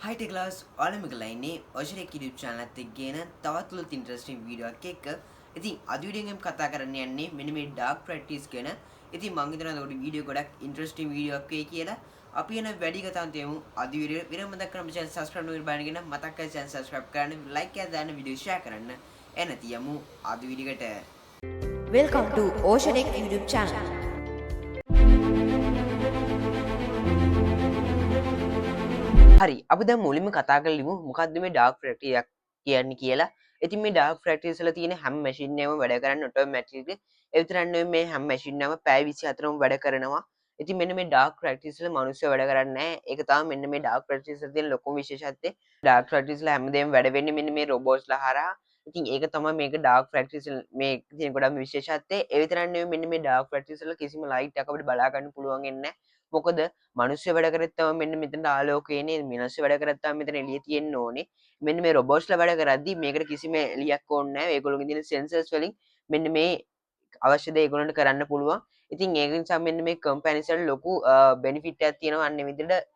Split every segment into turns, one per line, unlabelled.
හයිට class ඔයාලම ලයින්නේ ඔෂරෙක් YouTube channel එකත් එක්ක ගෙන තවත් ලොත් ඉන්ටරෙස්ටිං වීඩියෝ එකක් එක්ක. ඉතින් අද වීඩියෝ එකෙන් කතා කරන්න යන්නේ මෙන්න මේ ඩාර්ක් ප්‍රැක්ටිස් ගැන. ඉතින් මම හිතනවා ඒකට වීඩියෝ ගොඩක් ඉන්ටරෙස්ටිං වීඩියෝ එකක් වෙයි කියලා. අපි එන වැඩි කතාන් තියමු. අද වීඩියෝ විරම දක්වන අපේ channel subscribe නොකර බලනගෙන මතක් කරලා channel subscribe කරන්න, like එකක් දාන්න, වීඩියෝ share කරන්න. එන තියමු අද වීඩියෝ එකට.
Welcome to Oceanic YouTube channel.
හරි අපි දැන් මුලින්ම කතා කරලිමු මොකද්ද මේ ඩාර්ක් ප්‍රැක්ටිස් එකක් කියන්නේ කියලා. ඉතින් මේ ඩාර්ක් ප්‍රැක්ටිස් වල තියෙන හැම මැෂින් එකම වැඩ කරන්නේ ඔටෝමැටික්ලි. ඒ විතරක් නෙවෙයි මේ හැම මැෂින් එකම පැය 24ම වැඩ කරනවා. ඉතින් මෙන්න මේ ඩාර්ක් ප්‍රැක්ටිස් වල මිනිස්සු වැඩ කරන්නේ නැහැ. ඒක තමයි මෙන්න මේ ඩාර්ක් ප්‍රැක්ටිස් වල තියෙන ලොකුම විශේෂත්වය. ඩාර්ක් ප්‍රැක්ටිස් වල හැමදේම වැඩ වෙන්නේ මෙන්න මේ රොබෝට්ස්ලා හරහා. ඉතින් ඒක තමයි මේක ඩාර්ක් ප්‍රැක්ටිස් මේ තියෙන ගොඩක් විශේෂත්වය. ඒ විතරක් නෙවෙයි මෙන්න මේ ඩාර්ක් ප්‍රැක්ටිස් වල කිසිම ලයිට් එකක් අපිට බලා ගන්න පුළුවන් වෙන්නේ නැහැ. මොකද මිනිස්සු වැඩ කරත් තමයි මෙන්න මෙතන ආලෝකය එන්නේ. මිනිස්සු වැඩ කරත් තමයි මෙතන එළිය තියෙන්න ඕනේ. මෙන්න මේ රොබෝට්ස්ලා වැඩ කරද්දි මේකට කිසිම එළියක් ඕනේ නැහැ. ඒගොල්ලෝගේ තියෙන සෙන්සර්ස් වලින් මෙන්න මේ අවශ්‍ය දේ ඒගොල්ලන්ට කරන්න පුළුවන්. ඉතින් ඒක නිසා මෙන්න මේ කම්පැනිස් වල ලොකු බෙනිෆිට් එකක් තියෙනවා අන්න විදිහට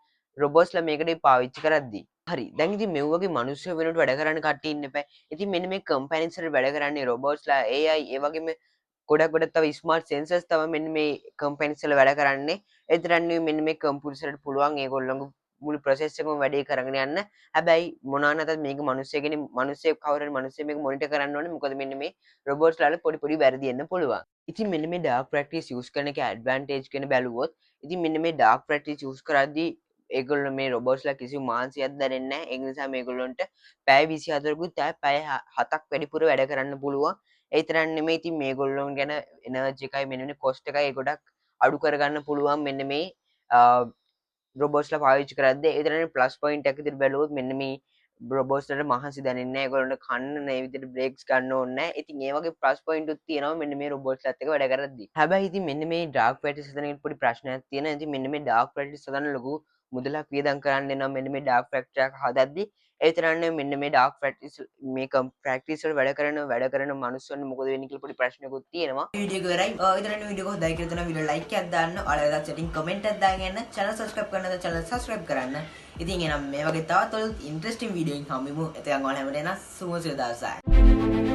රොබෝට්ස්ලා මේකට පාවිච්චි කරද්දි. හරි. දැන් ඉතින් මේ වගේ මිනිස්සු වෙනුවට වැඩ කරන්න කට්ටිය ඉන්න එපා. ඉතින් මෙන්න මේ කම්පැනිස් වල වැඩ කරන්නේ රොබෝට්ස්ලා AI ඒ වගේම ගොඩක් තව ස්මාර්ට් සෙන්සර්ස් තමයි මෙන්න මේ කම්පැනිස් වල වැඩ කරන්නේ. ඒ විතරක් නෙවෙයි මෙන්න මේ කම්පියුටර්ස් වලට පුළුවන් ඒගොල්ලන්ගේ මුළු ප්‍රොසෙස් එකම වැඩේ කරගෙන යන්න. හැබැයි මොනවා නැතත් මේක මිනිස්සෙක් කවුරු හරි මිනිස්සෙක් මේක මොනිටර් කරන්න ඕනේ. මොකද මෙන්න මේ රොබෝට්ස් වල පොඩි වැරදි එන්න පුළුවන්. ඉතින් මෙන්න මේ ඩාර්ක් ප්‍රැක්ටිස් යූස් කරන එකේ ඇඩ්වාන්ටේජ් ගැන බැලුවොත් ඉතින් මෙන්න මේ ඩාර්ක් ප්‍රැක්ටිස් යූස් කරද්දී ඒගොල්ලෝ මේ රොබෝට්ස්ලා කිසිම මානසිකයක් දැනෙන්නේ නැහැ. ඒ නිසා මේගොල්ලන්ට පැය 24කුත් පැය 7ක් වැඩිපුර වැඩ කරන්න පුළුවන්. ඒ විතරක් නෙමෙයි ඉතින් මේගොල්ලොන් ගැන එනර්ජි එකයි මෙන්න මේ කොස්ට් එකයි ගොඩක් අඩු කරගන්න පුළුවන් මෙන්න මේ රොබෝට්ස්ලා පාවිච්චි කරද්දී. ඒ විතරක් නෙමෙයි ප්ලස් පොයින්ට් එක විදිහට බැලුවොත් මෙන්න මේ රොබෝට්ස්ලට මහන්සි දැනෙන්නේ නැහැ. ඒගොල්ලන්ට කන්න මේ විදිහට බ්‍රේක්ස් ගන්න ඕනේ නැහැ. ඉතින් ඒ වගේ ප්ලස් පොයින්ට් උත් තියෙනවා මෙන්න මේ රොබෝට්ස්ලාත් එක්ක වැඩ කරද්දී. හැබැයි ඉතින් මෙන්න මේ ඩාර්ක් ප්‍රැක්ටිස් හදන පොඩි ප්‍රශ්නයක් තියෙනවා. ඉතින් මෙන්න මේ ඩාර්ක් ප්‍රැක්ටිස් හදන ලොකු මුදලක් වියදම් කරන්න වෙනවා මෙන්න මේ ඩාර්ක් ප්‍රැක්ටිස් එක හදද්දී. ඒ විතරක් නෙමෙයි මෙන්න මේ ඩාර්ක් ප්‍රැක්ටිස් මේ ප්‍රැක්ටිස් වල වැඩ කරන මිනිස්සුන්ට මොකද වෙන්නේ කියලා පොඩි ප්‍රශ්නකුත් තියෙනවා. වීඩියෝ එක ඉවරයි. ඉතින් වීඩියෝ එක හොඳයි කියලා තන වීඩියෝ ලයික් එකක් දාන්න. ඔයාලා setting comment එකක් දාගෙන යන්න. channel subscribe කරන්න නැත්නම් channel subscribe කරන්න. ඉතින් එහෙනම් මේ වගේ තවත් ඉන්ටරෙස්ටිං වීඩියෝ එකක් හම්බෙමු. එතකන් ඔයාලා හැමදේම සුබ දවසක්.